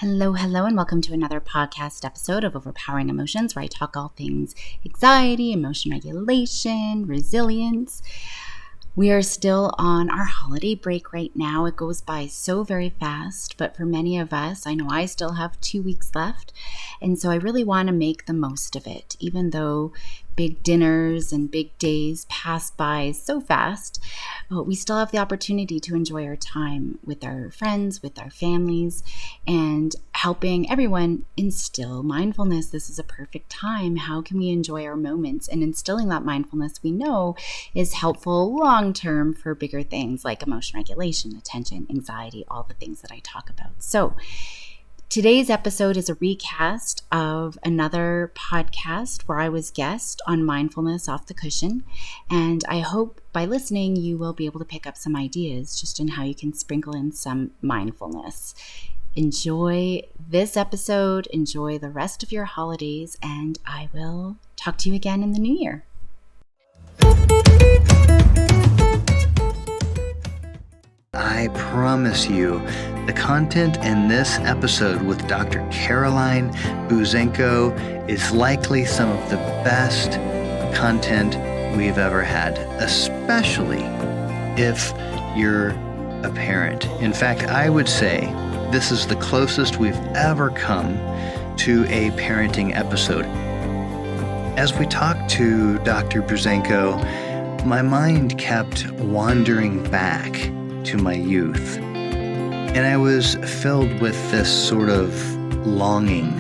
Hello, hello, and welcome to another podcast episode of Overpowering Emotions, where I talk all things anxiety, emotion regulation, resilience. We are still on our holiday break right now. It goes by so very fast, but for many of us, I know I still have 2 weeks left, and so I really want to make the most of it, even though big dinners and big days pass by so fast. We still have the opportunity to enjoy our time with our friends, with our families, and helping everyone instill mindfulness. This is a perfect time. How can we enjoy our moments? And instilling that mindfulness, we know, is helpful long term for bigger things like emotion regulation, attention, anxiety, all the things that I talk about. So today's episode is a recast of another podcast where I was guest on Mindfulness Off the Cushion. And I hope by listening, you will be able to pick up some ideas just in how you can sprinkle in some mindfulness. Enjoy this episode, enjoy the rest of your holidays, and I will talk to you again in the new year. I promise you, the content in this episode with Dr. Caroline Buzenko is likely some of the best content we've ever had, especially if you're a parent. In fact, I would say this is the closest we've ever come to a parenting episode. As we talked to Dr. Buzenko, my mind kept wandering back to my youth. And I was filled with this sort of longing,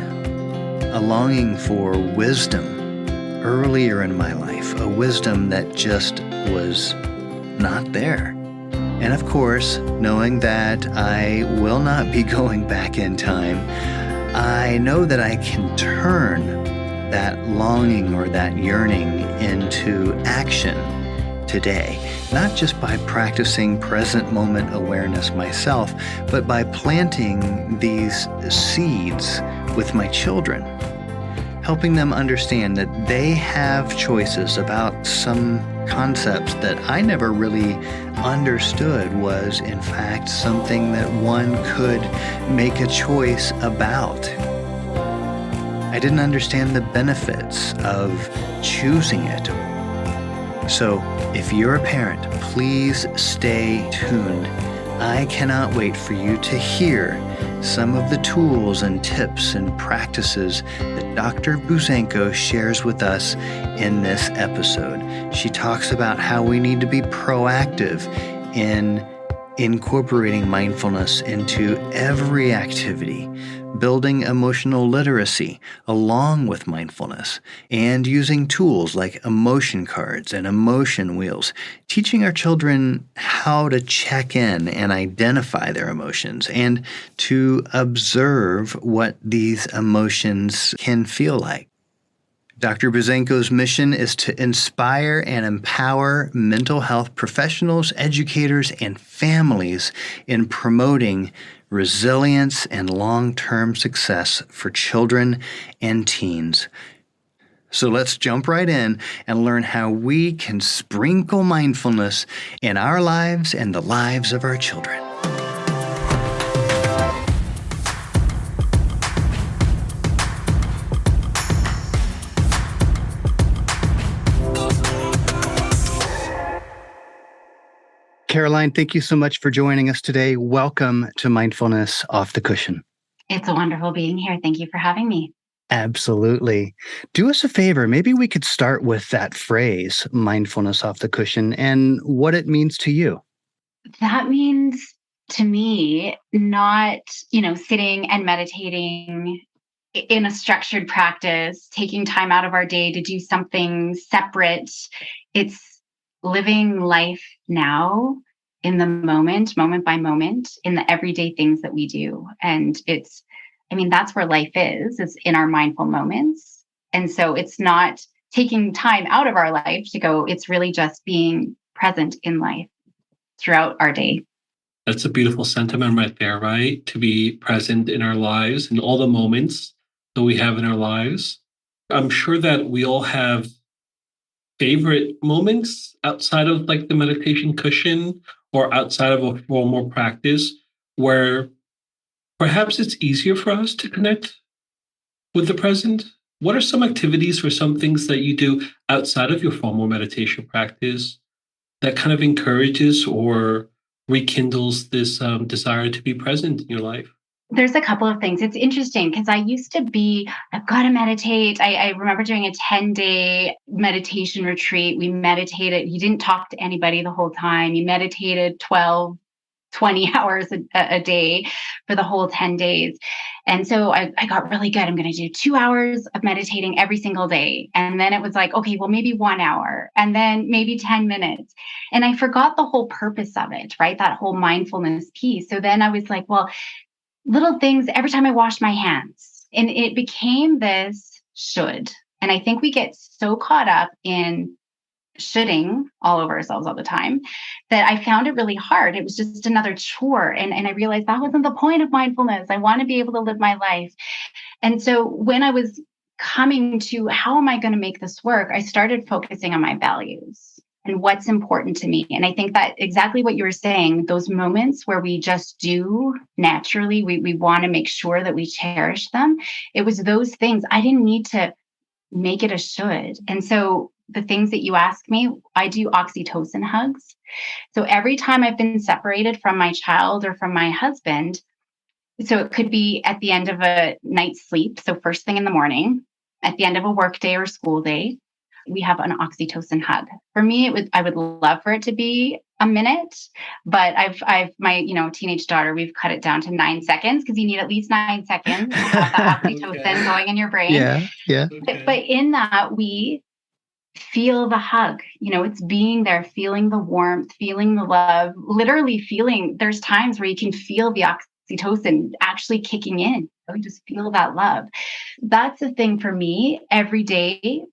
a longing for wisdom earlier in my life, a wisdom that just was not there. And of course, knowing that I will not be going back in time, I know that I can turn that longing or that yearning into action today, not just by practicing present moment awareness myself, but by planting these seeds with my children, helping them understand that they have choices about some concepts that I never really understood was, in fact, something that one could make a choice about. I didn't understand the benefits of choosing it. So, if you're a parent, please stay tuned. I cannot wait for you to hear some of the tools and tips and practices that Dr. Buzenko shares with us in this episode. She talks about how we need to be proactive in incorporating mindfulness into every activity, building emotional literacy along with mindfulness, and using tools like emotion cards and emotion wheels, teaching our children how to check in and identify their emotions and to observe what these emotions can feel like. Dr. Buzenko's mission is to inspire and empower mental health professionals, educators, and families in promoting resilience and long-term success for children and teens. So let's jump right in and learn how we can sprinkle mindfulness in our lives and the lives of our children. Caroline, thank you so much for joining us today. Welcome to Mindfulness Off the Cushion. It's wonderful being here. Thank you for having me. Absolutely. Do us a favor. Maybe we could start with that phrase, mindfulness off the cushion, and what it means to you. That means to me, not, sitting and meditating in a structured practice, taking time out of our day to do something separate. It's living life now in the moment by moment, in the everyday things that we do. And that's where life is in our mindful moments. And so it's not taking time out of our life to go, it's really just being present in life throughout our day. That's a beautiful sentiment right there, right? To be present in our lives and all the moments that we have in our lives. I'm sure that we all have favorite moments outside of like the meditation cushion or outside of a formal practice where perhaps it's easier for us to connect with the present. What are some activities or some things that you do outside of your formal meditation practice that kind of encourages or rekindles this desire to be present in your life? There's a couple of things. It's interesting because I used to be, I've got to meditate. I remember doing a 10-day meditation retreat. We meditated. You didn't talk to anybody the whole time. You meditated 12, 20 hours a day for the whole 10 days. And so I got really good. I'm going to do 2 hours of meditating every single day. And then it was like, okay, well, maybe 1 hour and then maybe 10 minutes. And I forgot the whole purpose of it, right? That whole mindfulness piece. So then I was like, well, little things every time I wash my hands. And it became this should. And I think we get so caught up in shoulding all over ourselves all the time that I found it really hard. It was just another chore. And I realized that wasn't the point of mindfulness. I want to be able to live my life. And so when I was coming to how am I going to make this work, I started focusing on my values and what's important to me. And I think that exactly what you were saying, those moments where we just do naturally, we want to make sure that we cherish them. It was those things. I didn't need to make it a should. And so the things that you ask me, I do oxytocin hugs. So every time I've been separated from my child or from my husband, so it could be at the end of a night's sleep. So first thing in the morning, at the end of a work day or school day, we have an oxytocin hug. For me, I would love for it to be a minute, but I've my, teenage daughter, we've cut it down to 9 seconds because you need at least 9 seconds to have the oxytocin going in your brain. Yeah. Okay. But in that, we feel the hug, it's being there, feeling the warmth, feeling the love, literally feeling, there's times where you can feel the oxytocin actually kicking in. You just feel that love. That's the thing for me every day.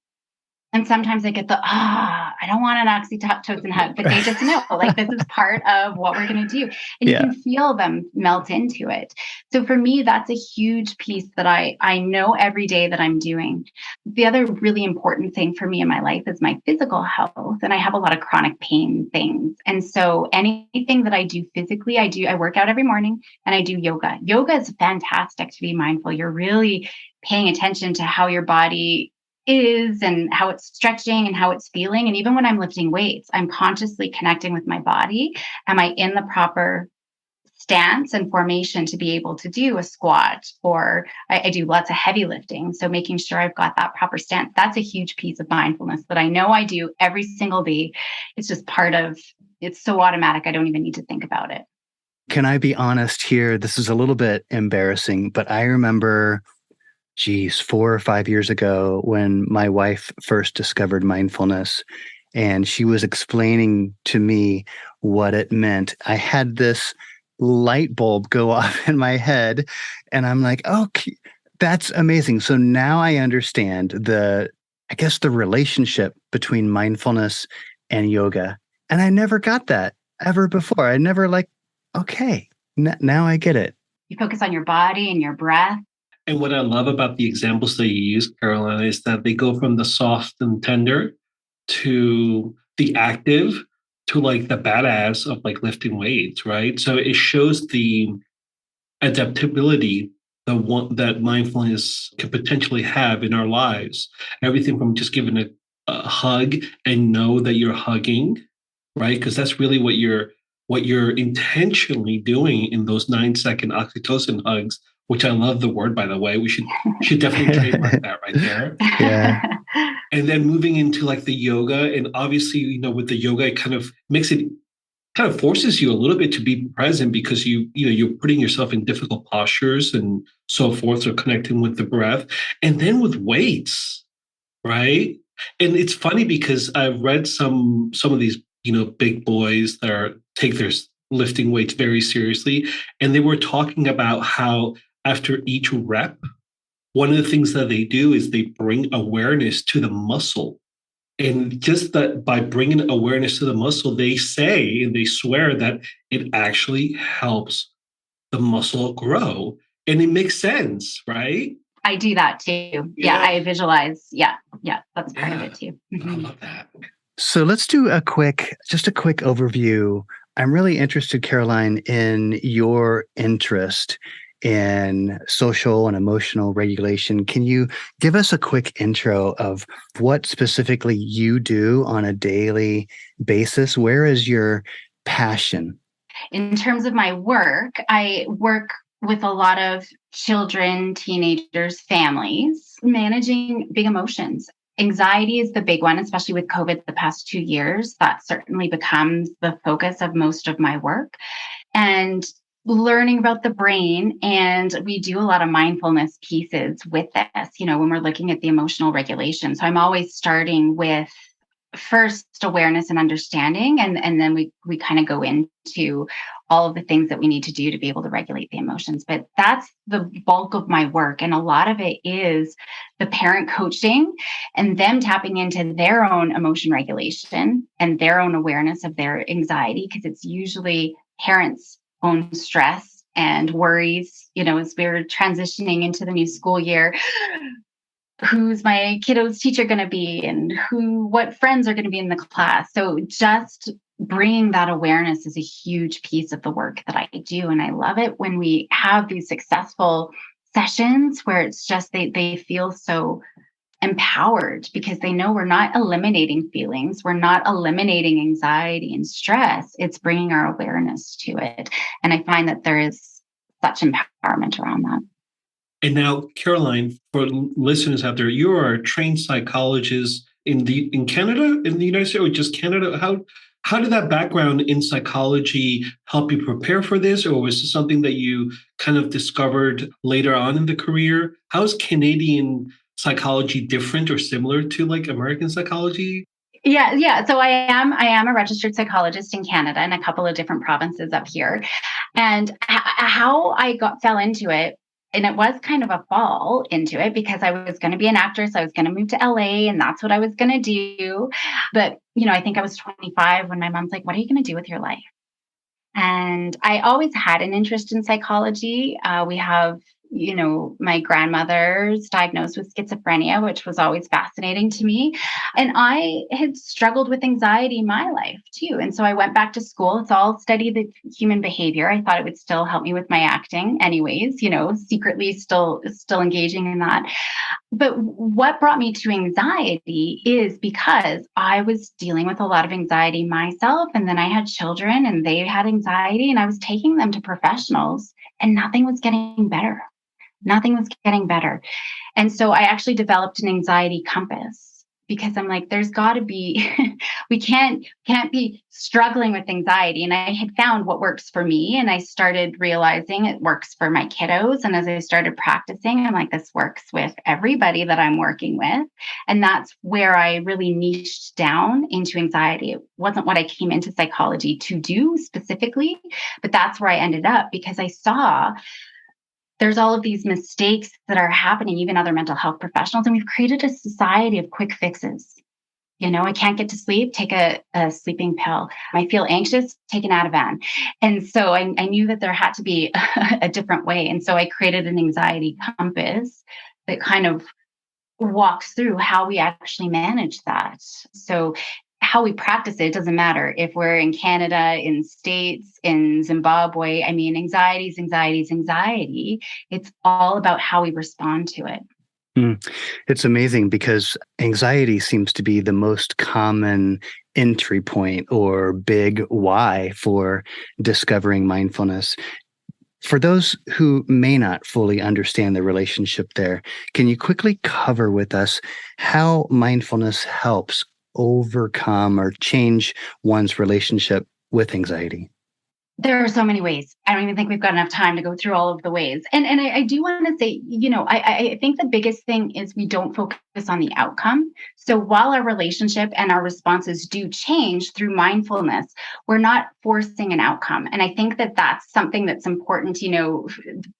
And sometimes I get I don't want an oxytocin hug, but they just know, like, this is part of what we're going to do. And you can feel them melt into it. So for me, that's a huge piece that I know every day that I'm doing. The other really important thing for me in my life is my physical health. And I have a lot of chronic pain things. And so anything that I do physically, I work out every morning and I do yoga. Yoga is fantastic to be mindful. You're really paying attention to how your body is and how it's stretching and how it's feeling. And even when I'm lifting weights, I'm consciously connecting with my body. Am I in the proper stance and formation to be able to do a squat? Or I do lots of heavy lifting. So making sure I've got that proper stance. That's a huge piece of mindfulness that I know I do every single day. It's just it's so automatic. I don't even need to think about it. Can I be honest here? This is a little bit embarrassing, but I remember 4 or 5 years ago when my wife first discovered mindfulness and she was explaining to me what it meant. I had this light bulb go off in my head and I'm like, okay, that's amazing. So now I understand the relationship between mindfulness and yoga. And I never got that ever before. I never okay, now I get it. You focus on your body and your breath. And what I love about the examples that you use, Caroline, is that they go from the soft and tender to the active to like the badass of like lifting weights, right? So it shows the adaptability that mindfulness can potentially have in our lives. Everything from just giving a hug and know that you're hugging, right? Because that's really what you're intentionally doing in those 9-second oxytocin hugs, which I love the word, by the way. We should definitely trademark that right there. Yeah. And then moving into like the yoga, and obviously, with the yoga, it kind of forces you a little bit to be present because you're putting yourself in difficult postures and so forth, so connecting with the breath. And then with weights, right? And it's funny because I've read some of these, big boys that take their lifting weights very seriously. And they were talking about how after each rep, one of the things that they do is they bring awareness to the muscle. And just that by bringing awareness to the muscle, they say and they swear that it actually helps the muscle grow. And it makes sense, right? I do that too. Yeah, I visualize. Yeah, that's part of it too. Mm-hmm. I love that. So let's do a quick overview. I'm really interested, Caroline, in your interest in social and emotional regulation. Can you give us a quick intro of what specifically you do on a daily basis? Where is your passion? In terms of my work, I work with a lot of children, teenagers, families, managing big emotions. Anxiety is the big one, especially with COVID the past 2 years. That certainly becomes the focus of most of my work. And learning about the brain. And we do a lot of mindfulness pieces with this, when we're looking at the emotional regulation. So I'm always starting with first awareness and understanding, and then we kind of go into all of the things that we need to do to be able to regulate the emotions. But that's the bulk of my work, and a lot of it is the parent coaching and them tapping into their own emotion regulation and their own awareness of their anxiety, because it's usually parents' own stress and worries, as we're transitioning into the new school year. Who's my kiddo's teacher going to be, and what friends are going to be in the class. So just bringing that awareness is a huge piece of the work that I do. And I love it when we have these successful sessions where it's just, they feel so empowered because they know we're not eliminating feelings. We're not eliminating anxiety and stress. It's bringing our awareness to it. And I find that there is such empowerment around that. And now, Caroline, for listeners out there, you are a trained psychologist in Canada, in the United States, or just Canada. How did that background in psychology help you prepare for this, or was this something that you kind of discovered later on in the career? How is Canadian psychology different or similar to like American psychology? Yeah. So I am a registered psychologist in Canada in a couple of different provinces up here, and how I fell into it. And it was kind of a fall into it because I was going to be an actress. I was going to move to LA, and that's what I was going to do. But, I think I was 25 when my mom's like, what are you going to do with your life? And I always had an interest in psychology. We have, my grandmother's diagnosed with schizophrenia, which was always fascinating to me. And I had struggled with anxiety in my life too. And so I went back to school. It's all study the human behavior. I thought it would still help me with my acting anyways, secretly still engaging in that. But what brought me to anxiety is because I was dealing with a lot of anxiety myself. And then I had children and they had anxiety, and I was taking them to professionals and nothing was getting better. Nothing was getting better. And so I actually developed an anxiety compass because I'm like, there's got to be, we can't be struggling with anxiety. And I had found what works for me, and I started realizing it works for my kiddos. And as I started practicing, I'm like, this works with everybody that I'm working with. And that's where I really niched down into anxiety. It wasn't what I came into psychology to do specifically, but that's where I ended up because I saw there's all of these mistakes that are happening, even other mental health professionals. And we've created a society of quick fixes. I can't get to sleep, take a sleeping pill. I feel anxious, take an Ativan. And so I knew that there had to be a different way. And so I created an anxiety compass that kind of walks through how we actually manage that. So how we practice it doesn't matter if we're in Canada, in States, in Zimbabwe. I mean, anxiety is anxiety. It's all about how we respond to it. It's amazing because anxiety seems to be the most common entry point or big why for discovering mindfulness. For those who may not fully understand the relationship there, can you quickly cover with us how mindfulness helps overcome or change one's relationship with anxiety? There are so many ways. I don't even think we've got enough time to go through all of the ways. And I do want to say, I think the biggest thing is we don't focus on the outcome. So while our relationship and our responses do change through mindfulness, we're not forcing an outcome. And I think that that's something that's important.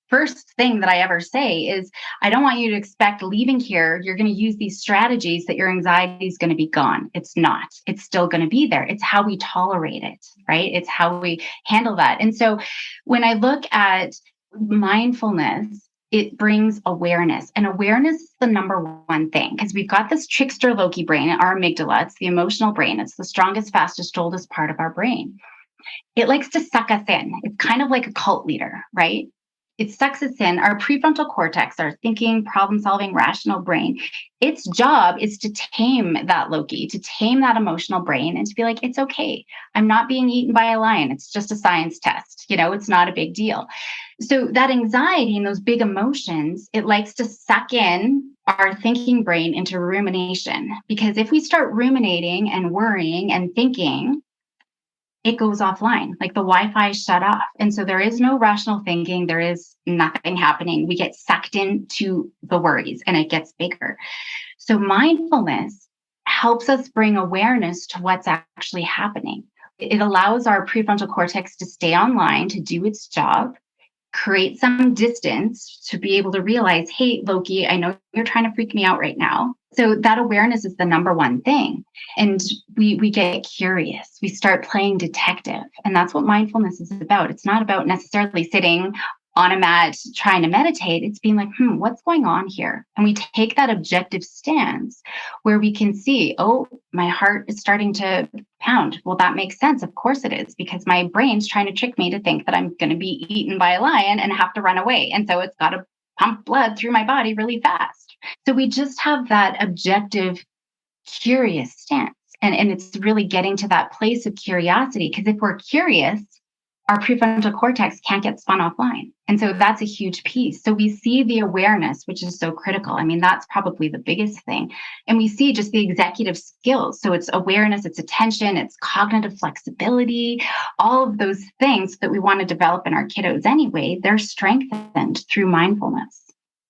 First thing that I ever say is, I don't want you to expect leaving here, you're going to use these strategies that your anxiety is going to be gone. It's not. It's still going to be there. It's how we tolerate it, right? It's how we handle that. And so when I look at mindfulness, it brings awareness. And awareness is the number one thing, because we've got this trickster Loki brain, our amygdala. It's the emotional brain. It's the strongest, fastest, oldest part of our brain. It likes to suck us in. It's kind of like a cult leader, right? it sucks us in. Our prefrontal cortex, our thinking, problem solving, rational brain, its job is to tame that Loki, to tame that emotional brain and to be like, it's okay. I'm not being eaten by a lion. It's just a science test. It's not a big deal. So that anxiety and those big emotions, it likes to suck in our thinking brain into rumination. Because if we start ruminating and worrying and thinking, it goes offline, like the Wi-Fi shut off. And so there is no rational thinking. There is nothing happening. We get sucked into the worries and it gets bigger. So mindfulness helps us bring awareness to what's actually happening. It allows our prefrontal cortex to stay online, to do its job, create some distance to be able to realize, hey, Loki, I know you're trying to freak me out right now. So that awareness is the number one thing. And we get curious. We start playing detective. And that's what mindfulness is about. It's not about necessarily sitting on a mat trying to meditate. It's being like, what's going on here? And we take that objective stance where we can see, oh, my heart is starting to pound. Well, that makes sense. Of course it is, because my brain's trying to trick me to think that I'm going to be eaten by a lion and have to run away. And so it's got to pump blood through my body really fast. So we just have that objective, curious stance. And it's really getting to that place of curiosity, because if we're curious, our prefrontal cortex can't get spun offline. And so that's a huge piece. So we see the awareness, which is so critical. I mean, that's probably the biggest thing. And we see just the executive skills. So it's awareness, it's attention, it's cognitive flexibility, all of those things that we want to develop in our kiddos anyway, they're strengthened through mindfulness.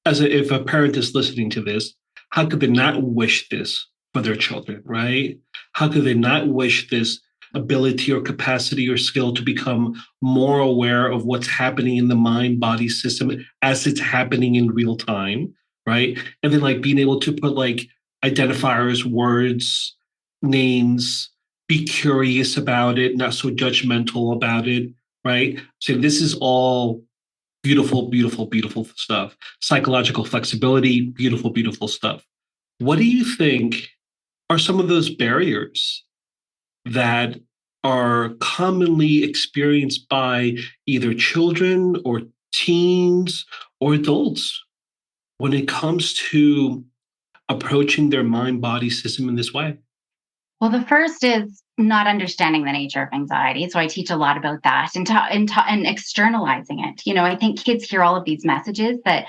If a parent is listening to this, how could they not wish this for their children, right? How could they not wish this ability or capacity or skill to become more aware of what's happening in the mind body system as it's happening in real time, right? And then like being able to put like identifiers, words, names, be curious about it, not so judgmental about it, right? So this is all beautiful, beautiful, beautiful stuff. Psychological flexibility, beautiful, beautiful stuff. What do you think are some of those barriers that are commonly experienced by either children or teens or adults when it comes to approaching their mind-body system in this way? Well, the first is not understanding the nature of anxiety. So I teach a lot about that and externalizing it. I think kids hear all of these messages that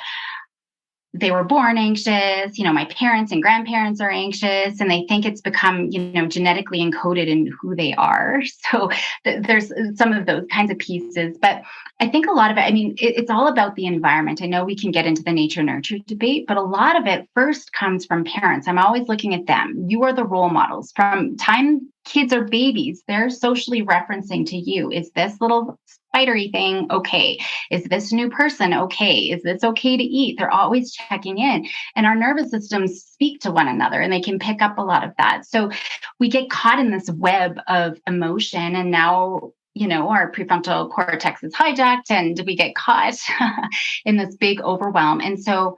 they were born anxious, my parents and grandparents are anxious, and they think it's become, genetically encoded in who they are. So there's some of those kinds of pieces. But I think a lot of it, it's all about the environment. I know we can get into the nature nurture debate, but a lot of it first comes from parents. I'm always looking at them. You are the role models. From time kids are babies, they're socially referencing to you. Is this little spidery thing okay? Is this new person okay? Is this okay to eat? They're always checking in. And our nervous systems speak to one another and they can pick up a lot of that. So we get caught in this web of emotion, and now our prefrontal cortex is hijacked and we get caught in this big overwhelm. And so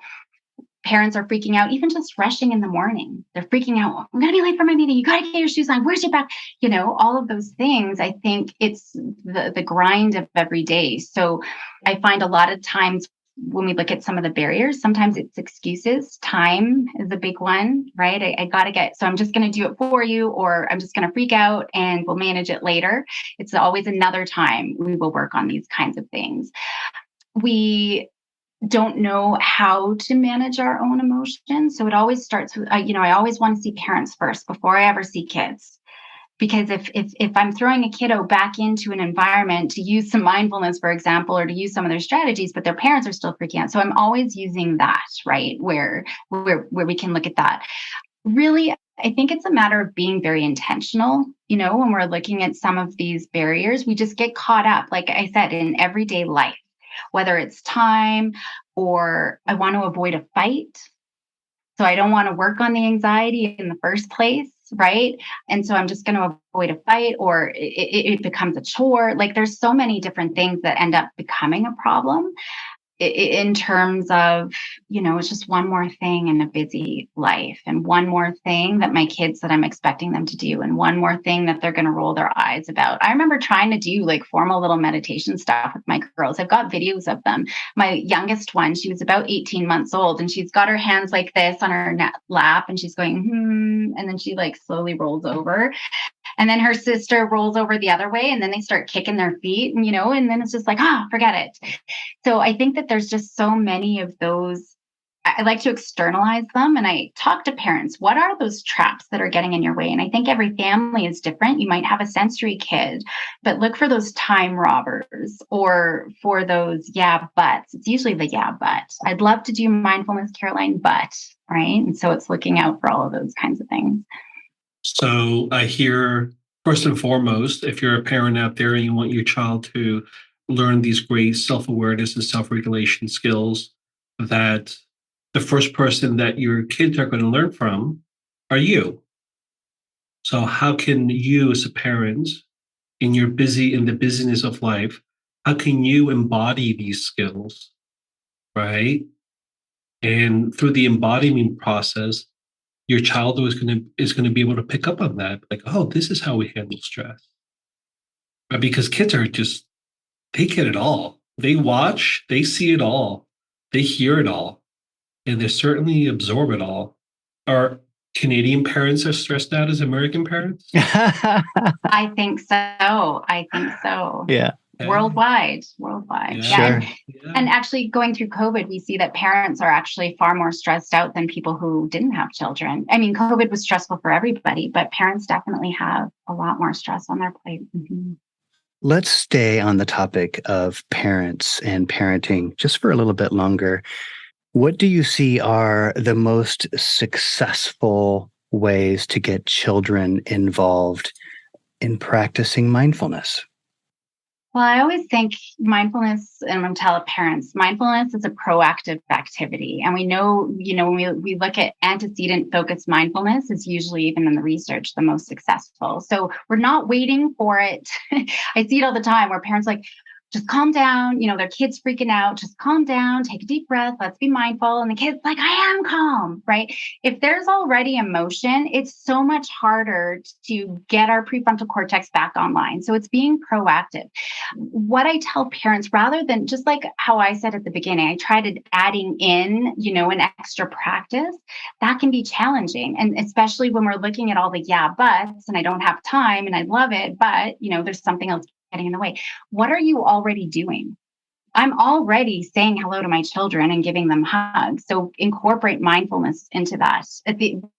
parents are freaking out, even just rushing in the morning. They're freaking out. I'm going to be late for my meeting. You got to get your shoes on. Where's your bag? All of those things. I think it's the grind of every day. So I find a lot of times when we look at some of the barriers, sometimes it's excuses. Time is a big one, right? I got to so I'm just going to do it for you, or I'm just going to freak out and we'll manage it later. It's always another time we will work on these kinds of things. We don't know how to manage our own emotions. So it always starts with, I always want to see parents first before I ever see kids. Because if I'm throwing a kiddo back into an environment to use some mindfulness, for example, or to use some of their strategies, but their parents are still freaking out. So I'm always using that, right? Where we can look at that. Really, I think it's a matter of being very intentional. When we're looking at some of these barriers, we just get caught up, like I said, in everyday life, whether it's time or I want to avoid a fight. So I don't want to work on the anxiety in the first place, right? And so I'm just going to avoid a fight, or it becomes a chore. Like there's so many different things that end up becoming a problem in terms of it's just one more thing in a busy life, and one more thing that my kids that I'm expecting them to do, and one more thing that they're going to roll their eyes about. I remember trying to do like formal little meditation stuff with my girls. I've got videos of them. My youngest one, she was about 18 months old, and she's got her hands like this on her lap, and she's going, and then she like slowly rolls over. And then her sister rolls over the other way, and then they start kicking their feet, and then it's just like, forget it. So I think that there's just so many of those. I like to externalize them, and I talk to parents. What are those traps that are getting in your way? And I think every family is different. You might have a sensory kid, but look for those time robbers, or for those buts. It's usually the but. I'd love to do mindfulness, Caroline, but, right? And so it's looking out for all of those kinds of things. So I hear, first and foremost, if you're a parent out there and you want your child to learn these great self-awareness and self-regulation skills, that the first person that your kids are going to learn from are you. So how can you, as a parent, in the busyness of life, how can you embody these skills, right? And through the embodiment process, your child is going to be able to pick up on that, like, oh, this is how we handle stress. Right? Because kids are just, they get it all. They watch, they see it all, they hear it all, and they certainly absorb it all. Are Canadian parents as stressed out as American parents? I think so. Yeah. Worldwide. Yeah. Sure. And actually, going through COVID, we see that parents are actually far more stressed out than people who didn't have children. I mean, COVID was stressful for everybody, but parents definitely have a lot more stress on their plate. Mm-hmm. Let's stay on the topic of parents and parenting just for a little bit longer. What do you see are the most successful ways to get children involved in practicing mindfulness? Well, I always think mindfulness, and I'm going to tell parents, mindfulness is a proactive activity. And we know, when we look at antecedent focused mindfulness, is usually, even in the research, the most successful. So we're not waiting for it. I see it all the time where parents like, just calm down, their kid's freaking out, just calm down, take a deep breath, let's be mindful. And the kid's like, I am calm, right? If there's already emotion, it's so much harder to get our prefrontal cortex back online. So it's being proactive. What I tell parents, rather than just like how I said at the beginning, I tried adding in, an extra practice, that can be challenging. And especially when we're looking at all the buts, and I don't have time and I love it, but, there's something else getting in the way. What are you already doing? I'm already saying hello to my children and giving them hugs. So incorporate mindfulness into that.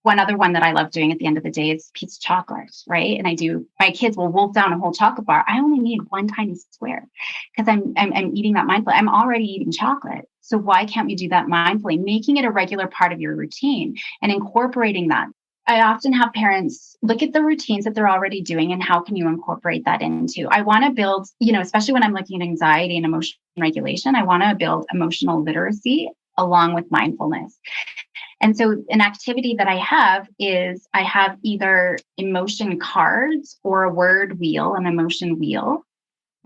One other one that I love doing at the end of the day is piece of chocolate, right? And my kids will wolf down a whole chocolate bar. I only need one tiny square because I'm eating that mindfully. I'm already eating chocolate. So why can't we do that mindfully? Making it a regular part of your routine and incorporating that. I often have parents look at the routines that they're already doing and how can you incorporate that into. I want to build, especially when I'm looking at anxiety and emotion regulation, I want to build emotional literacy along with mindfulness. And so an activity that I have is I have either emotion cards or a word wheel, an emotion wheel,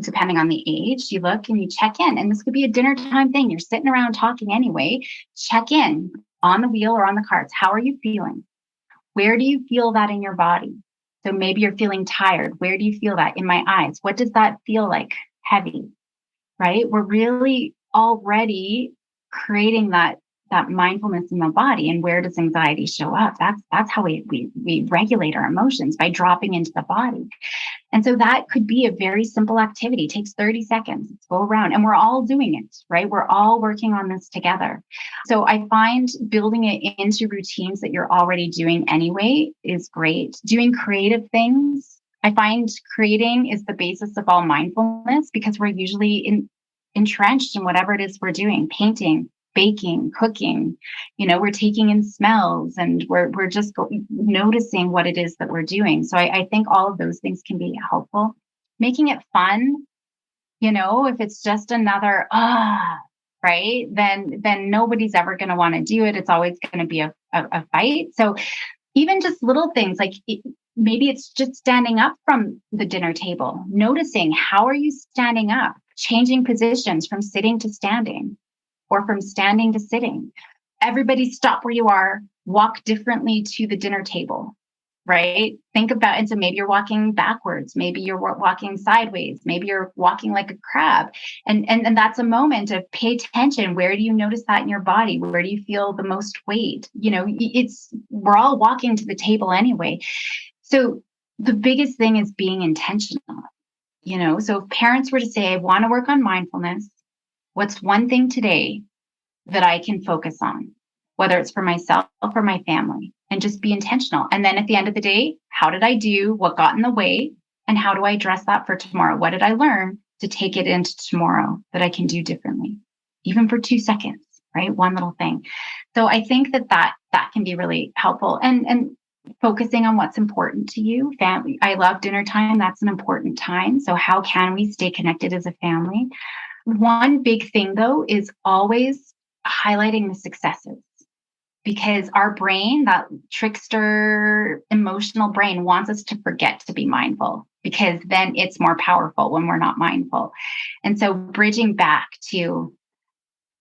depending on the age. You look and you check in, and this could be a dinner time thing. You're sitting around talking anyway. Check in on the wheel or on the cards. How are you feeling? Where do you feel that in your body? So maybe you're feeling tired. Where do you feel that? In my eyes. What does that feel like? Heavy, right? We're really already creating that mindfulness in the body. And where does anxiety show up? That's how we regulate our emotions, by dropping into the body. And so that could be a very simple activity. It takes 30 seconds. Let's go around, and we're all doing it, right? We're all working on this together. So I find building it into routines that you're already doing anyway is great. Doing creative things. I find creating is the basis of all mindfulness, because we're usually entrenched in whatever it is we're doing, painting, baking, cooking, we're taking in smells, and we're just noticing what it is that we're doing. So I think all of those things can be helpful. Making it fun, if it's just another, right, then nobody's ever going to want to do it. It's always going to be a fight. So even just little things like maybe it's just standing up from the dinner table, noticing how are you standing up, changing positions from sitting to standing, or from standing to sitting. everybody stop where you are, walk differently to the dinner table, right? Think about, and so maybe you're walking backwards, maybe you're walking sideways, maybe you're walking like a crab. And that's a moment of pay attention. Where do you notice that in your body? Where do you feel the most weight? We're all walking to the table anyway. So the biggest thing is being intentional, so if parents were to say, I want to work on mindfulness, what's one thing today that I can focus on, whether it's for myself or my family, and just be intentional. And then at the end of the day, how did I do? What got in the way? And how do I address that for tomorrow? What did I learn to take it into tomorrow that I can do differently, even for 2 seconds, right? One little thing. So I think that can be really helpful. And focusing on what's important to you. Family. I love dinner time. That's an important time. So how can we stay connected as a family? One big thing, though, is always highlighting the successes, because our brain, that trickster emotional brain, wants us to forget to be mindful, because then it's more powerful when we're not mindful. And so bridging back to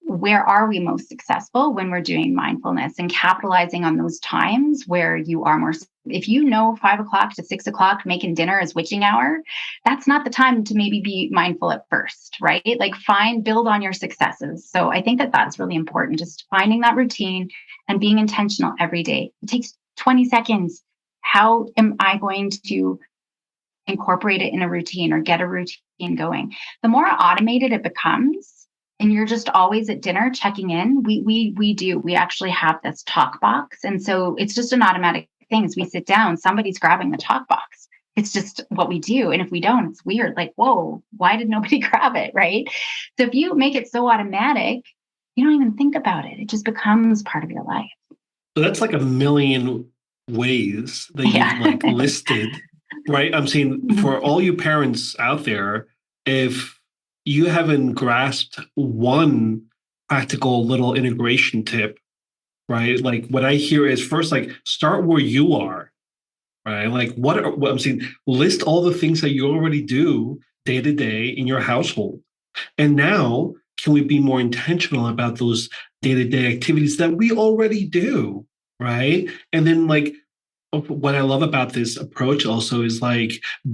where are we most successful when we're doing mindfulness, and capitalizing on those times where you are more. If 5 o'clock to 6 o'clock making dinner is witching hour, that's not the time to maybe be mindful at first, right? Like build on your successes. So I think that's really important, just finding that routine and being intentional every day. It takes 20 seconds. How am I going to incorporate it in a routine or get a routine going? The more automated it becomes, and you're just always at dinner checking in, we actually have this talk box. And so it's just an automatic thing. As we sit down, somebody's grabbing the talk box. It's just what we do. And if we don't, it's weird. Like, whoa, why did nobody grab it? Right. So if you make it so automatic, you don't even think about it. It just becomes part of your life. So that's like a million ways that you've listed, right? I'm saying for all you parents out there, if you haven't grasped one practical little integration tip, right? Like what I hear is first, start where you are, right? Like what I'm saying, list all the things that you already do day to day in your household. And now can we be more intentional about those day-to-day activities that we already do, right? And then what I love about this approach also is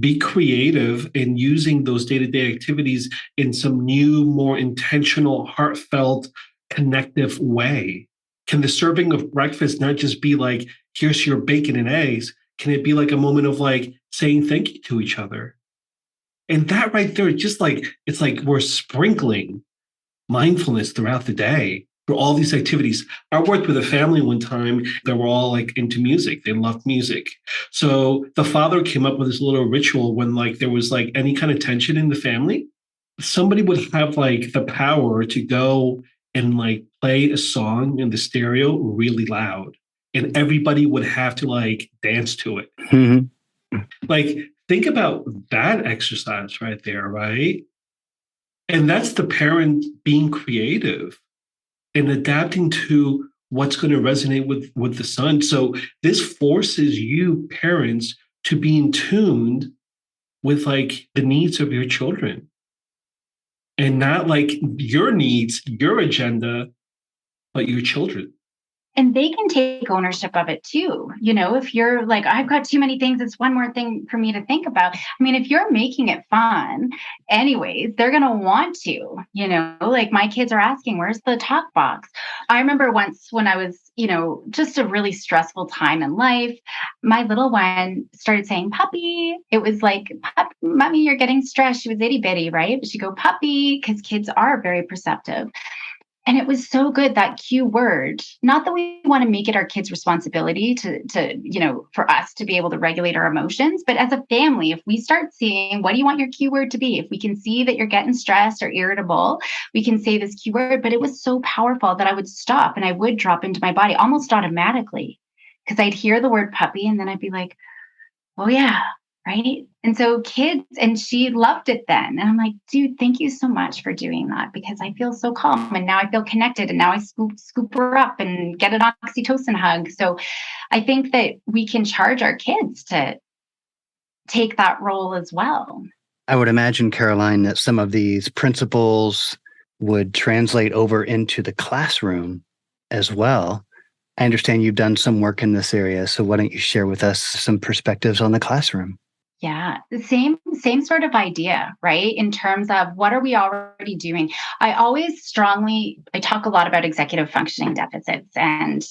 be creative in using those day-to-day activities in some new, more intentional, heartfelt, connective way. Can the serving of breakfast not just be here's your bacon and eggs? Can it be a moment of saying thank you to each other? And that right there, just it's we're sprinkling mindfulness throughout the day for all these activities. I worked with a family one time that were all into music. They loved music. So the father came up with this little ritual when there was any kind of tension in the family. Somebody would have the power to go and play a song in the stereo really loud. And everybody would have to dance to it. Mm-hmm. Think about that exercise right there, right? And that's the parent being creative and adapting to what's going to resonate with the son. So this forces you parents to be in tune with the needs of your children, and not your needs, your agenda, but your children. And they can take ownership of it too. If you're I've got too many things, it's one more thing for me to think about. I mean, if you're making it fun anyways, they're going to want to, my kids are asking, where's the talk box? I remember once when I was, just a really stressful time in life, my little one started saying puppy. It was mommy, you're getting stressed. She was itty bitty, right? But she'd go puppy, because kids are very perceptive. And it was so good, that cue word. Not that we want to make it our kids' responsibility to for us to be able to regulate our emotions, but as a family, if we start seeing, what do you want your cue word to be? If we can see that you're getting stressed or irritable, we can say this cue word. But it was so powerful that I would stop and I would drop into my body almost automatically, because I'd hear the word puppy and then I'd be like, oh yeah, right? And so kids, and she loved it then. And I'm like, dude, thank you so much for doing that, because I feel so calm and now I feel connected, and now I scoop her up and get an oxytocin hug. So I think that we can charge our kids to take that role as well. I would imagine, Caroline, that some of these principles would translate over into the classroom as well. I understand you've done some work in this area, so why don't you share with us some perspectives on the classroom? Yeah, the same sort of idea, right? In terms of what are we already doing? I talk a lot about executive functioning deficits, and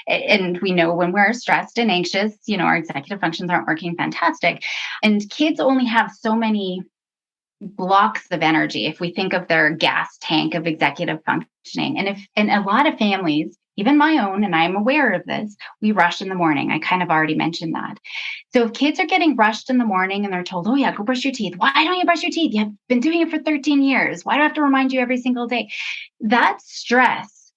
and we know when we're stressed and anxious, our executive functions aren't working fantastic, and kids only have so many blocks of energy if we think of their gas tank of executive functioning. And if in a lot of families, even my own, and I'm aware of this, we rush in the morning. I kind of already mentioned that. So if kids are getting rushed in the morning and they're told, oh yeah, go brush your teeth. Why don't you brush your teeth? You've been doing it for 13 years. Why do I have to remind you every single day? That stress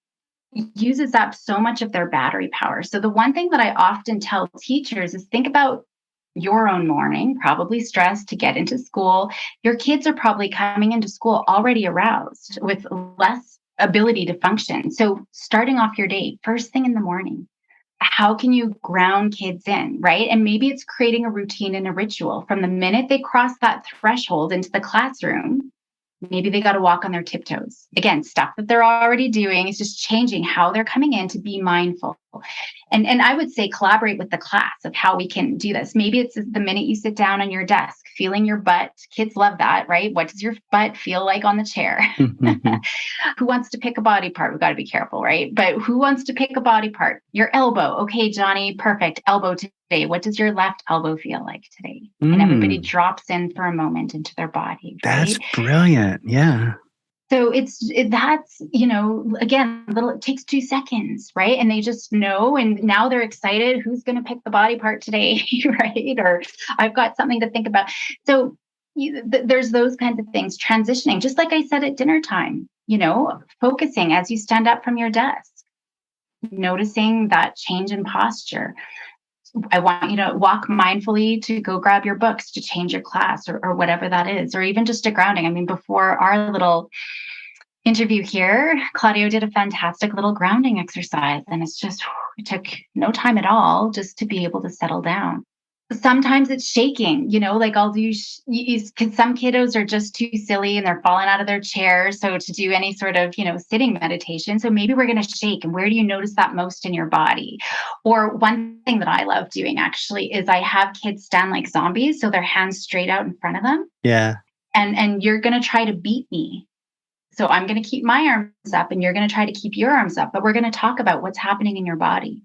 uses up so much of their battery power. So the one thing that I often tell teachers is think about your own morning, probably stressed to get into school. Your kids are probably coming into school already aroused with less ability to function. So starting off your day, first thing in the morning, how can you ground kids in, right? And maybe it's creating a routine and a ritual from the minute they cross that threshold into the classroom. Maybe they got to walk on their tiptoes. Again, stuff that they're already doing is just changing how they're coming in to be mindful. And I would say collaborate with the class of how we can do this. Maybe it's the minute you sit down on your desk, feeling your butt. Kids love that, right? What does your butt feel like on the chair? Who wants to pick a body part? We've got to be careful, right? But who wants to pick a body part? Your elbow. Okay, Johnny, perfect. Elbow today. What does your left elbow feel like today? And everybody drops in for a moment into their body, right? That's brilliant. Yeah. So that's, again, it takes 2 seconds, right? And they just know, and now they're excited. Who's going to pick the body part today, right? Or I've got something to think about. So there's those kinds of things, transitioning, just like I said at dinner time, focusing as you stand up from your desk, noticing that change in posture. I want you to walk mindfully to go grab your books to change your class or whatever that is, or even just a grounding. I mean, before our little interview here, Claudio did a fantastic little grounding exercise, and it took no time at all just to be able to settle down. Sometimes it's shaking, like I'll do, because some kiddos are just too silly and they're falling out of their chairs. So to do any sort of, sitting meditation. So maybe we're going to shake. And where do you notice that most in your body? Or one thing that I love doing actually is I have kids stand like zombies. So their hands straight out in front of them. Yeah. And you're going to try to beat me. So I'm going to keep my arms up and you're going to try to keep your arms up, but we're going to talk about what's happening in your body.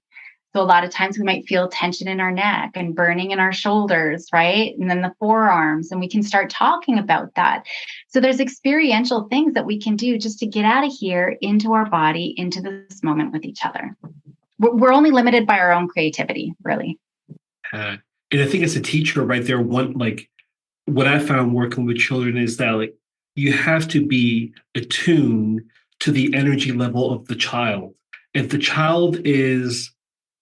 So a lot of times we might feel tension in our neck and burning in our shoulders, right? And then the forearms, and we can start talking about that. So there's experiential things that we can do just to get out of here into our body, into this moment with each other. We're only limited by our own creativity, really. And I think as a teacher, right there, what I found working with children is that you have to be attuned to the energy level of the child. If the child is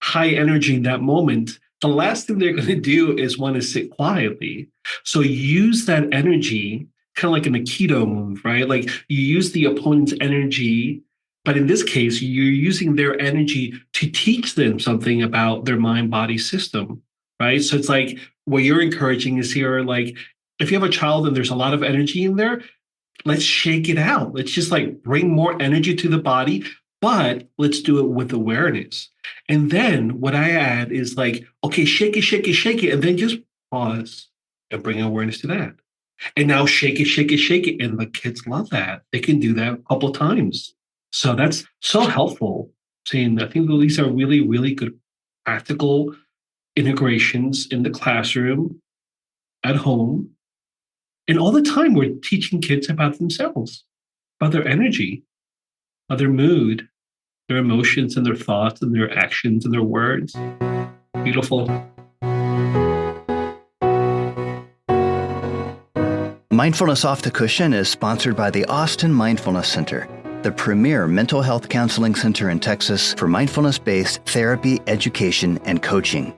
high energy in that moment, the last thing they're going to do is want to sit quietly. So use that energy, kind of like an Aikido move, right? Like you use the opponent's energy, but in this case, you're using their energy to teach them something about their mind-body system, right? So it's like what you're encouraging is here, like if you have a child and there's a lot of energy in there, let's shake it out. Let's just bring more energy to the body, but let's do it with awareness. And then what I add is okay, shake it, shake it, shake it. And then just pause and bring awareness to that. And now shake it, shake it, shake it. And the kids love that. They can do that a couple of times. So that's so helpful. I think these are really, really good practical integrations in the classroom, at home. And all the time we're teaching kids about themselves, about their energy, about their mood, their emotions and their thoughts and their actions and their words. Beautiful. Mindfulness Off the Cushion is sponsored by the Austin Mindfulness Center, the premier mental health counseling center in Texas for mindfulness-based therapy, education, and coaching.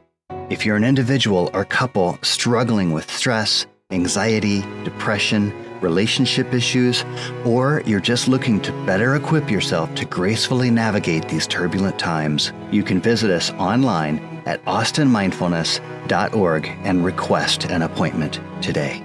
If you're an individual or couple struggling with stress, anxiety, depression, relationship issues, or you're just looking to better equip yourself to gracefully navigate these turbulent times, you can visit us online at austinmindfulness.org and request an appointment today.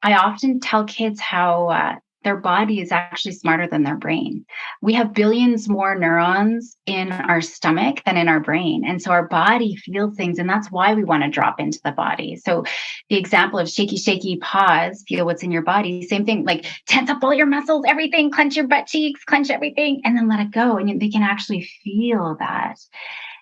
I often tell kids how their body is actually smarter than their brain. We have billions more neurons in our stomach than in our brain. And so our body feels things, and that's why we want to drop into the body. So the example of shaky, shaky, pause, feel what's in your body, same thing, like tense up all your muscles, everything, clench your butt cheeks, clench everything, and then let it go. And they can actually feel that.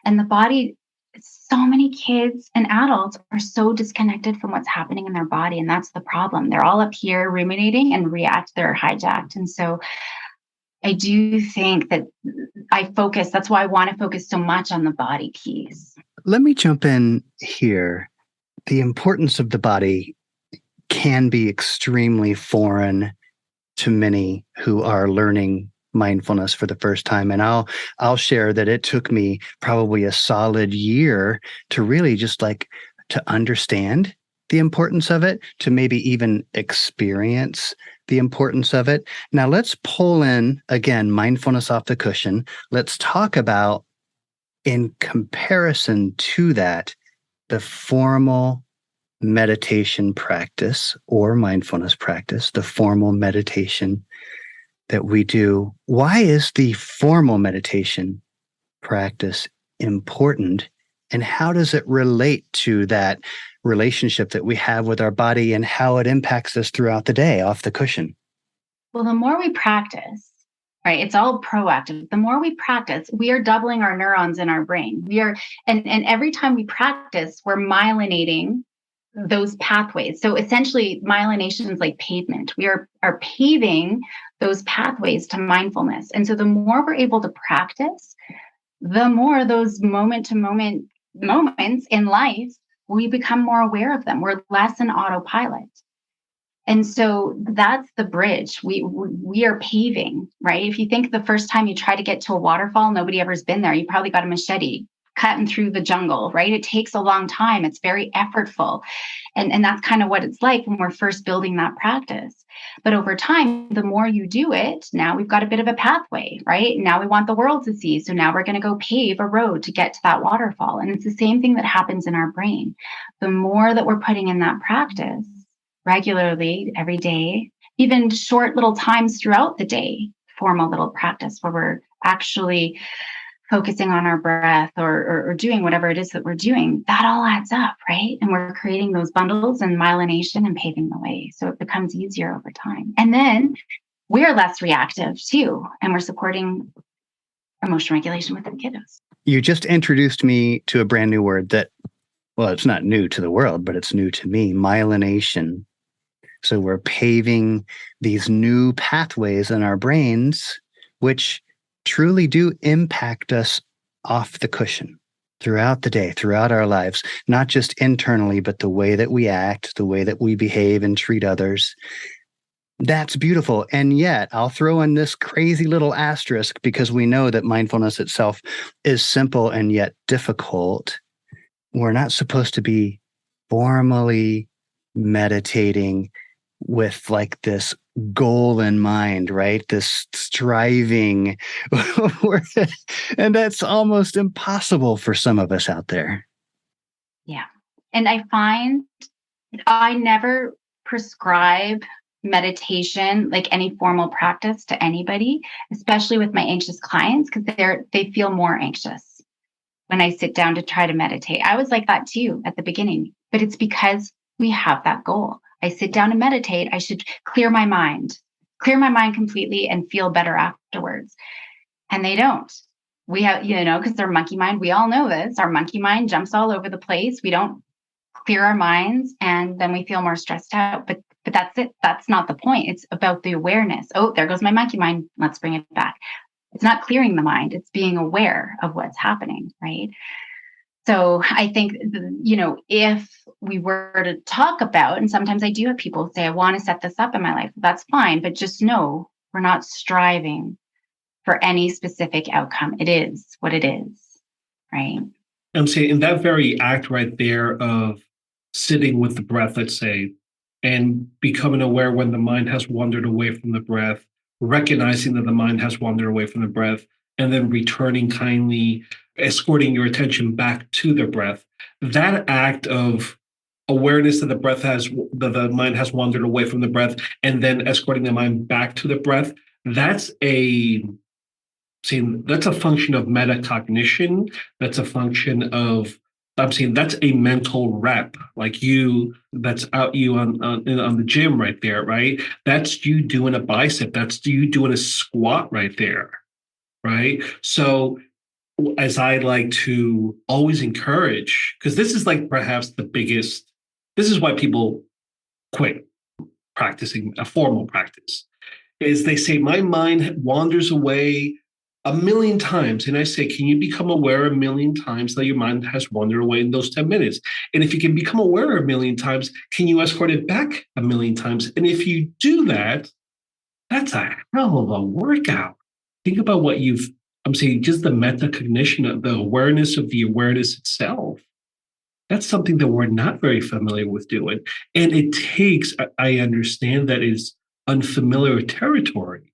And the body, so many kids and adults are so disconnected from what's happening in their body. And that's the problem. They're all up here ruminating and they're hijacked. And so I do think that that's why I want to focus so much on the body piece. Let me jump in here. The importance of the body can be extremely foreign to many who are learning mindfulness for the first time. And I'll share that it took me probably a solid year to really just to understand the importance of it, to maybe even experience the importance of it. Now let's pull in, again, mindfulness off the cushion. Let's talk about, in comparison to that, the formal meditation practice or mindfulness practice, the formal meditation that we do. Why is the formal meditation practice important, and how does it relate to that relationship that we have with our body and how it impacts us throughout the day off the cushion? Well, the more we practice, right, it's all proactive. The more we practice, we are doubling our neurons in our brain. And every time we practice, we're myelinating those pathways. So essentially, myelination is like pavement. We are paving those pathways to mindfulness. And so the more we're able to practice, the more those moment to moment moments in life, we become more aware of them. We're less in autopilot. And so that's the bridge we are paving, right? If you think the first time you try to get to a waterfall, nobody ever's been there. You probably got a machete cutting through the jungle, right? It takes a long time. It's very effortful. And that's kind of what it's like when we're first building that practice. But over time, the more you do it, now we've got a bit of a pathway, right? Now we want the world to see. So now we're going to go pave a road to get to that waterfall. And it's the same thing that happens in our brain. The more that we're putting in that practice regularly, every day, even short little times throughout the day, form a little practice where we're actually focusing on our breath or doing whatever it is that we're doing, that all adds up, right? And we're creating those bundles and myelination and paving the way. So it becomes easier over time. And then we're less reactive too. And we're supporting emotional regulation with the kiddos. You just introduced me to a brand new word that, well, it's not new to the world, but it's new to me, myelination. So we're paving these new pathways in our brains, which truly do impact us off the cushion throughout the day, throughout our lives, not just internally, but the way that we act, the way that we behave and treat others. That's beautiful. And yet I'll throw in this crazy little asterisk, because we know that mindfulness itself is simple and yet difficult. We're not supposed to be formally meditating with this goal in mind, right? This striving. And that's almost impossible for some of us out there. Yeah. And I find I never prescribe meditation, like any formal practice, to anybody, especially with my anxious clients, because they feel more anxious when I sit down to try to meditate. I was like that too at the beginning, but it's because we have that goal. I sit down to meditate. I should clear my mind completely and feel better afterwards. And they don't. We have, because they're monkey mind. We all know this. Our monkey mind jumps all over the place. We don't clear our minds, and then we feel more stressed out. But that's it. That's not the point. It's about the awareness. Oh, there goes my monkey mind. Let's bring it back. It's not clearing the mind. It's being aware of what's happening, right? So I think, if we were to talk about, and sometimes I do have people say, I want to set this up in my life. That's fine. But just know we're not striving for any specific outcome. It is what it is, right? I'm saying in that very act right there of sitting with the breath, let's say, and becoming aware when the mind has wandered away from the breath, recognizing that the mind has wandered away from the breath, and then returning kindly, escorting your attention back to the breath. That act of awareness that the mind has wandered away from the breath, and then escorting the mind back to the breath. That's that's a function of metacognition. That's a function of, I'm saying that's a mental rep, like that's out you on the gym right there, right? That's you doing a bicep. That's you doing a squat right there, right? So as I like to always encourage, because this is like perhaps this is why people quit practicing a formal practice, is they say, my mind wanders away a million times. And I say, can you become aware a million times that your mind has wandered away in those 10 minutes? And if you can become aware a million times, can you escort it back a million times? And if you do that, that's a hell of a workout. Think about I'm saying just the metacognition of the awareness itself. That's something that we're not very familiar with doing. And it takes, I understand that is unfamiliar territory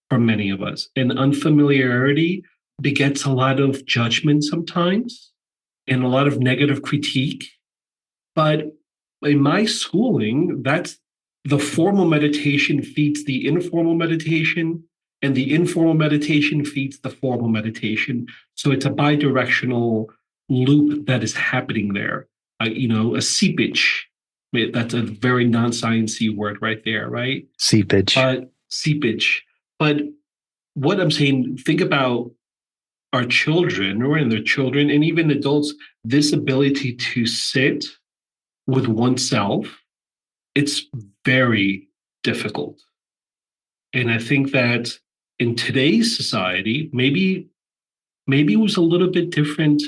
for many of us. And unfamiliarity begets a lot of judgment sometimes and a lot of negative critique. But in my schooling, that's the formal meditation feeds the informal meditation, and the informal meditation feeds the formal meditation. So it's a bidirectional loop that is happening there. A seepage. That's a very non-sciencey word right there, right? Seepage. But seepage. But what I'm saying, think about our children, or and their children, and even adults, this ability to sit with oneself, it's very difficult. And I think that in today's society, maybe it was a little bit different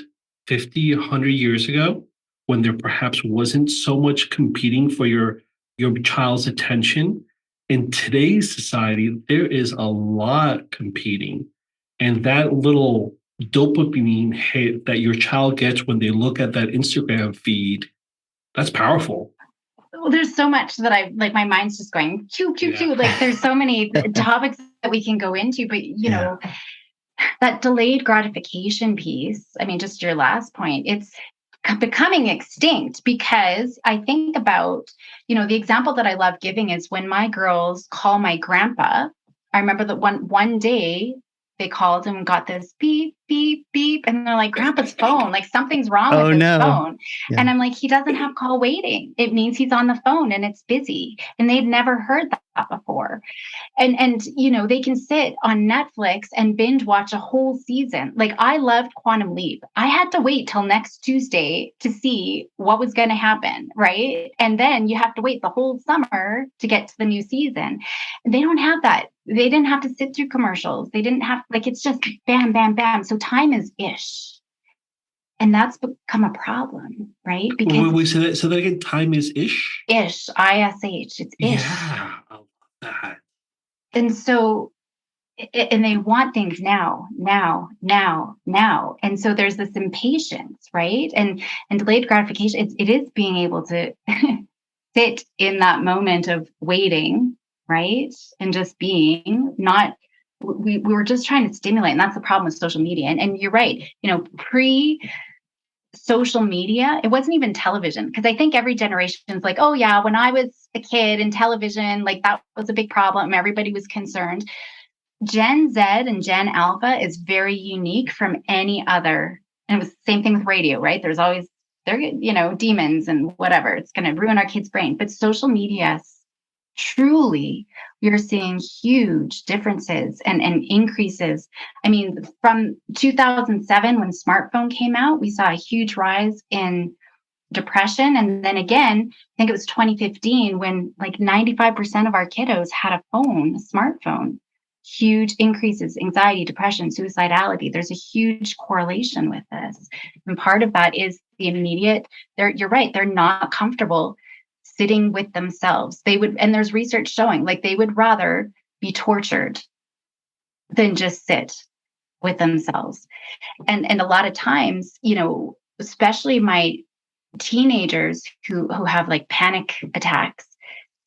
50, 100 years ago, when there perhaps wasn't so much competing for your child's attention. In today's society, there is a lot competing. And that little dopamine hit that your child gets when they look at that Instagram feed, that's powerful. Well, there's so much that I like, my mind's just going choo, choo, choo. Like there's so many topics that we can go into, but you know, that delayed gratification piece, I mean, just your last point, it's becoming extinct, because I think about, the example that I love giving is when my girls call my grandpa. I remember that one day they called and got this beep, beep, beep. And they're like, Grandpa's phone, like something's wrong with his phone. Yeah. And I'm like, he doesn't have call waiting. It means he's on the phone and it's busy. And they'd never heard that before. And they can sit on Netflix and binge watch a whole season. Like, I loved Quantum Leap. I had to wait till next Tuesday to see what was going to happen, right? And then you have to wait the whole summer to get to the new season. They don't have that. They didn't have to sit through commercials. They didn't have, it's just bam, bam, bam. So time is ish. And that's become a problem, right? Because when we say that again, time is ish? Ish, ISH, it's ish. Yeah, I love that. And so, and they want things now. And so there's this impatience, right? And delayed gratification, it is being able to sit in that moment of waiting, right? And just being not, we were just trying to stimulate. And that's the problem with social media. And you're right, pre-social media, it wasn't even television. Because I think every generation is like, oh yeah, when I was a kid in television, like that was a big problem. Everybody was concerned. Gen Z and Gen Alpha is very unique from any other. And it was the same thing with radio, right? There's always, demons and whatever. It's going to ruin our kids' brain. But social media, truly, we're seeing huge differences and increases. I mean, from 2007, when smartphone came out, we saw a huge rise in depression. And then again, I think it was 2015 when like 95% of our kiddos had a phone, a smartphone. Huge increases, anxiety, depression, suicidality. There's a huge correlation with this. And part of that is the immediate, you're right, they're not comfortable sitting with themselves. And there's research showing like they would rather be tortured than just sit with themselves. And a lot of times, especially my teenagers who have like panic attacks,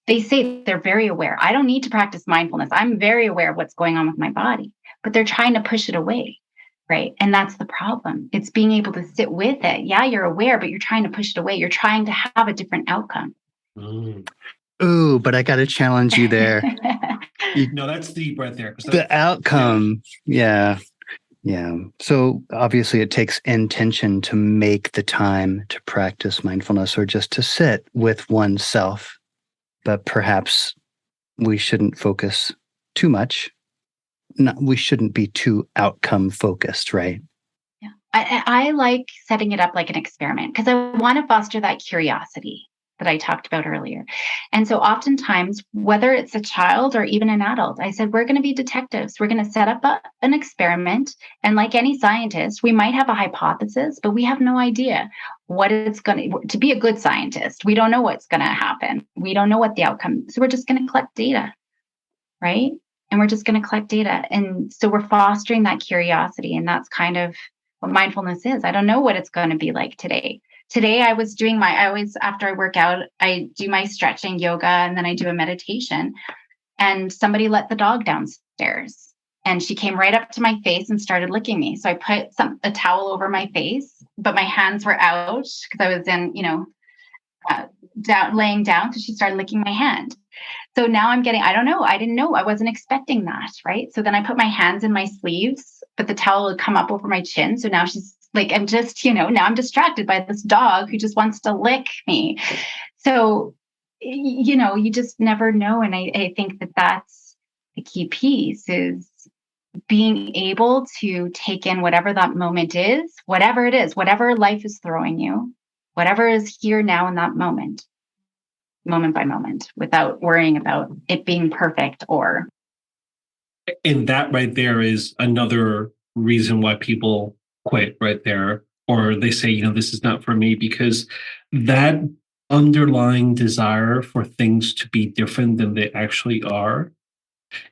they say they're very aware. I don't need to practice mindfulness. I'm very aware of what's going on with my body, but they're trying to push it away. Right. And that's the problem. It's being able to sit with it. Yeah, you're aware, but you're trying to push it away. You're trying to have a different outcome. Mm. Ooh, but I got to challenge you there. No, that's deep right there. The outcome. Yeah. Yeah. So obviously it takes intention to make the time to practice mindfulness or just to sit with oneself. But perhaps we shouldn't focus too much. We shouldn't be too outcome focused, right? Yeah. I like setting it up like an experiment because I want to foster that curiosity that I talked about earlier. And so oftentimes, whether it's a child or even an adult, I said, we're going to be detectives. We're going to set up an experiment. And like any scientist, we might have a hypothesis, but we have no idea what it's going to be a good scientist. We don't know what's going to happen. We don't know what the outcome. So we're just going to collect data, right? And we're just going to collect data. And so we're fostering that curiosity. And that's kind of what mindfulness is. I don't know what it's going to be like today. Today, I was doing I always, after I work out, I do my stretching yoga and then I do a meditation. And somebody let the dog downstairs. And she came right up to my face and started licking me. So I put a towel over my face, but my hands were out because I was in, laying down because she started licking my hand. So now I'm getting, I don't know. I didn't know. I wasn't expecting that. Right. So then I put my hands in my sleeves, but the towel would come up over my chin. So now she's like, I'm just, now I'm distracted by this dog who just wants to lick me. So, you just never know. And I think that that's the key piece is being able to take in whatever that moment is, whatever it is, whatever life is throwing you, whatever is here now in that moment by moment, without worrying about it being perfect or. And that right there is another reason why people quit right there, or they say, this is not for me, because that underlying desire for things to be different than they actually are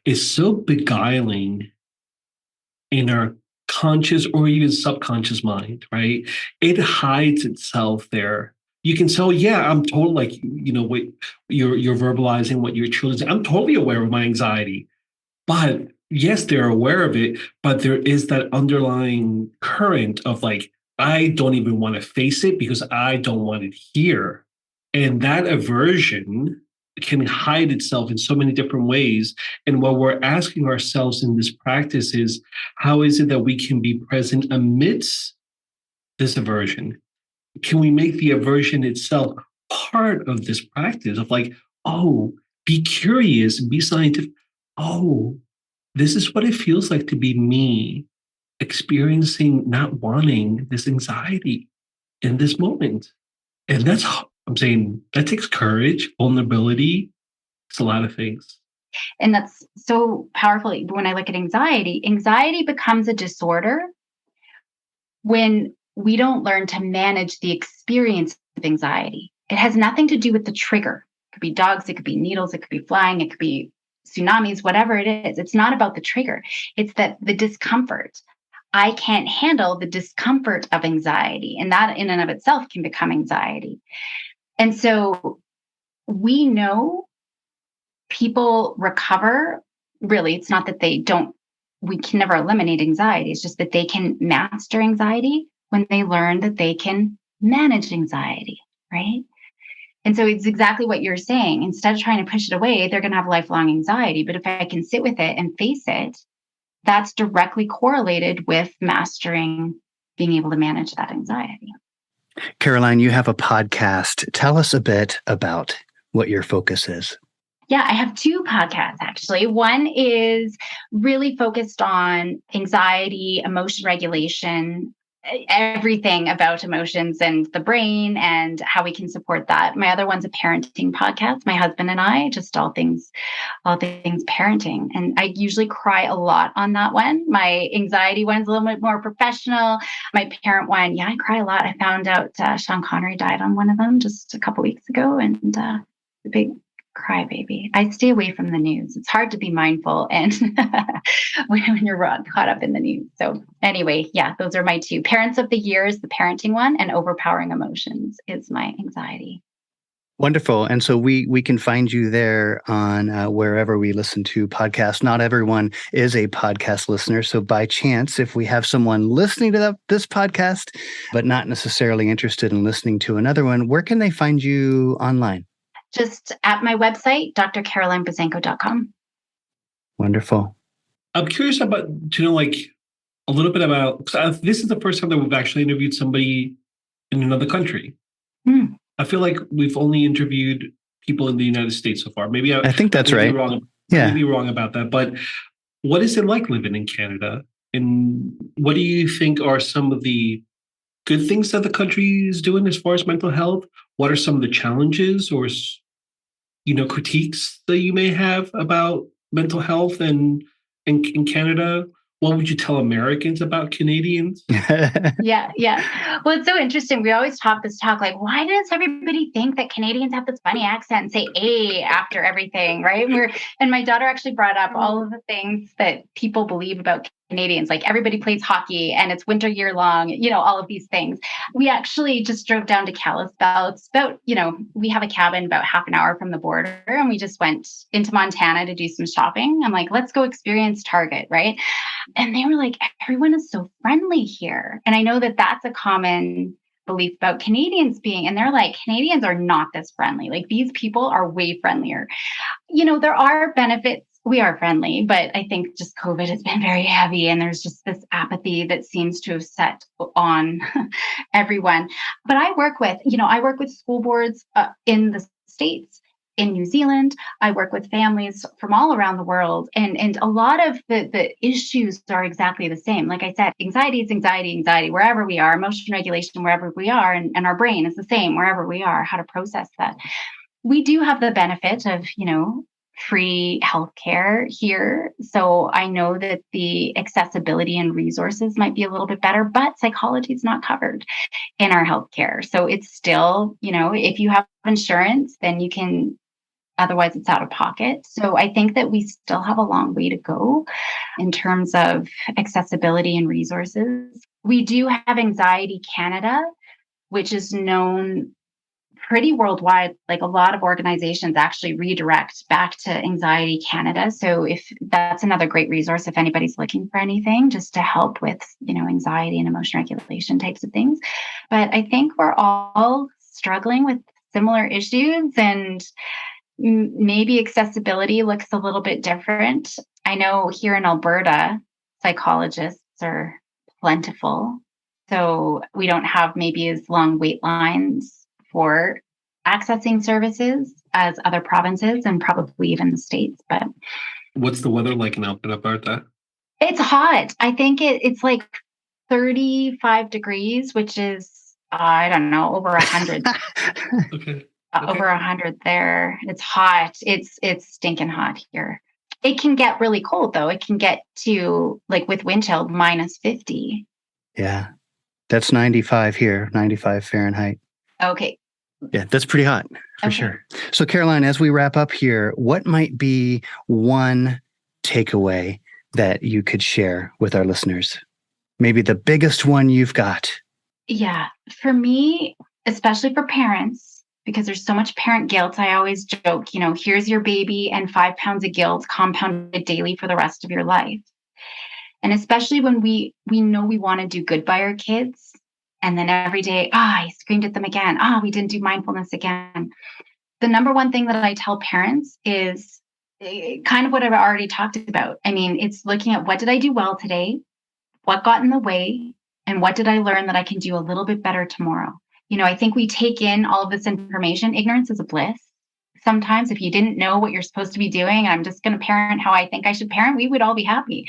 is so beguiling in our conscious or even subconscious mind, right? It hides itself there. You can tell, yeah, I'm totally like, wait, you're verbalizing what your children say. I'm totally aware of my anxiety. But yes, they're aware of it, but there is that underlying current of like, I don't even want to face it because I don't want it here. And that aversion can hide itself in so many different ways. And what we're asking ourselves in this practice is, how is it that we can be present amidst this aversion? Can we make the aversion itself part of this practice of like, oh, be curious, be scientific. Oh, this is what it feels like to be me, experiencing not wanting this anxiety in this moment. And I'm saying that takes courage, vulnerability. It's a lot of things. And that's so powerful. When I look at anxiety becomes a disorder when we don't learn to manage the experience of anxiety. It has nothing to do with the trigger. It could be dogs, it could be needles, it could be flying, it could be tsunamis, whatever it is. It's not about the trigger. It's that the discomfort. I can't handle the discomfort of anxiety. And that in and of itself can become anxiety. And so we know people recover. Really, it's not that we can never eliminate anxiety. It's just that they can master anxiety when they learn that they can manage anxiety, right? And so it's exactly what you're saying. Instead of trying to push it away, they're going to have lifelong anxiety. But if I can sit with it and face it, that's directly correlated with mastering being able to manage that anxiety. Caroline, you have a podcast. Tell us a bit about what your focus is. Yeah, I have two podcasts actually. One is really focused on anxiety, emotion regulation, everything about emotions and the brain and how we can support that. My other one's a parenting podcast. My husband and I, just all things parenting. And I usually cry a lot on that one. My anxiety one's a little bit more professional. My parent one, yeah, I cry a lot. I found out Sean Connery died on one of them just a couple weeks ago, and the big cry baby. I stay away from the news. It's hard to be mindful and when you're caught up in the news. So anyway, yeah, those are my two. Parents of the Year is the parenting one, and Overpowering Emotions is my anxiety. Wonderful. And so we can find you there on wherever we listen to podcasts. Not everyone is a podcast listener. So by chance, if we have someone listening to this podcast, but not necessarily interested in listening to another one, where can they find you online? Just at my website, drcarolinebuzenko.com. Wonderful. I'm curious about, like a little bit about, because this is the first time that we've actually interviewed somebody in another country. Mm. I feel like we've only interviewed people in the United States so far. Maybe I think that's right. I may be wrong about that. But what is it like living in Canada? And what do you think are some of the good things that the country is doing as far as mental health? What are some of the challenges or, critiques that you may have about mental health and in Canada? What would you tell Americans about Canadians? Yeah. Well, it's so interesting. We always talk like, why does everybody think that Canadians have this funny accent and say "a" after everything, right? And my daughter actually brought up all of the things that people believe about Canadians, like everybody plays hockey and it's winter year long, all of these things. We actually just drove down to Kalispell. It's about, we have a cabin about half an hour from the border, and we just went into Montana to do some shopping. I'm like, let's go experience Target, right? And they were like, everyone is so friendly here. And I know that that's a common belief about Canadians and they're like, Canadians are not this friendly. Like, these people are way friendlier. There are benefits. We are friendly, but I think just COVID has been very heavy, and there's just this apathy that seems to have set on everyone. But I work with school boards in the States, in New Zealand. I work with families from all around the world, and a lot of the issues are exactly the same. Like I said, anxiety is anxiety wherever we are, emotion regulation wherever we are, and our brain is the same wherever we are, how to process that. We do have the benefit of, free healthcare here. So I know that the accessibility and resources might be a little bit better, but psychology is not covered in our healthcare. So it's still, if you have insurance, then you can, otherwise it's out of pocket. So I think that we still have a long way to go in terms of accessibility and resources. We do have Anxiety Canada, which is known pretty worldwide. Like, a lot of organizations actually redirect back to Anxiety Canada. So if that's another great resource, if anybody's looking for anything just to help with, anxiety and emotion regulation types of things. But I think we're all struggling with similar issues, and maybe accessibility looks a little bit different. I know here in Alberta, psychologists are plentiful. So we don't have maybe as long wait lines for accessing services as other provinces, and probably even the States. But what's the weather like in Alberta? It's hot. I think it's like 35 degrees, which is, I don't know, over 100. Okay. Over 100 there. It's hot. It's stinking hot here. It can get really cold, though. It can get to, like, with wind chill, -50. Yeah. That's 95 here, 95 Fahrenheit. Okay. Yeah, that's pretty hot for sure. So, Caroline, as we wrap up here, what might be one takeaway that you could share with our listeners? Maybe the biggest one you've got. Yeah. For me, especially for parents, because there's so much parent guilt, I always joke, here's your baby and 5 pounds of guilt compounded daily for the rest of your life. And especially when we know we want to do good by our kids, and then every day, I screamed at them again. We didn't do mindfulness again. The number one thing that I tell parents is kind of what I've already talked about. I mean, it's looking at, what did I do well today? What got in the way? And what did I learn that I can do a little bit better tomorrow? I think we take in all of this information. Ignorance is a bliss. Sometimes if you didn't know what you're supposed to be doing, I'm just going to parent how I think I should parent, we would all be happy.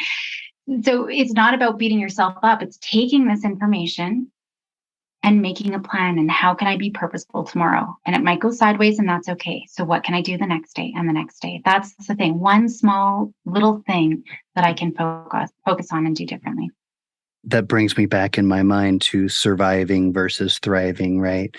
So it's not about beating yourself up. It's taking this information and making a plan, and how can I be purposeful tomorrow? And it might go sideways, and that's okay. So what can I do the next day and the next day? That's the thing. One small little thing that I can focus on and do differently. That brings me back in my mind to surviving versus thriving, right?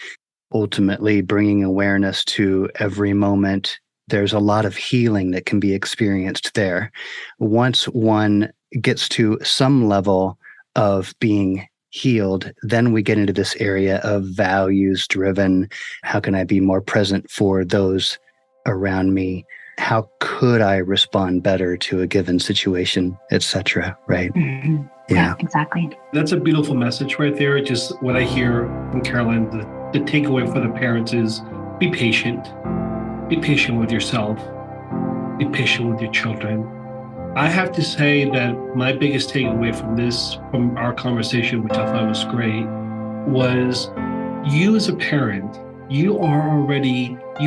Ultimately, bringing awareness to every moment. There's a lot of healing that can be experienced there. Once one gets to some level of being healed, then we get into this area of values driven. How can I be more present for those around me? How could I respond better to a given situation, etc.? Right? Mm-hmm. Yeah, exactly. That's a beautiful message right there. Just what I hear from Caroline, the takeaway for the parents is be patient. Be patient with yourself. Be patient with your children. I have to say that my biggest takeaway from our conversation, which I thought was great, was you as a parent, you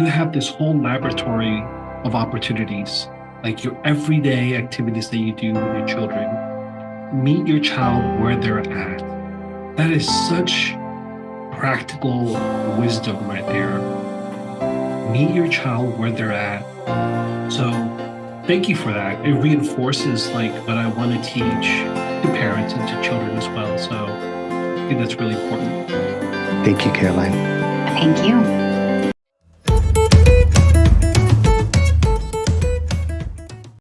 have this whole laboratory of opportunities, like your everyday activities that you do with your children. Meet your child where they're at. That is such practical wisdom right there. Meet your child where they're at. So thank you for that. It reinforces what I want to teach to parents and to children as well. So I think that's really important. Thank you, Caroline. Thank you.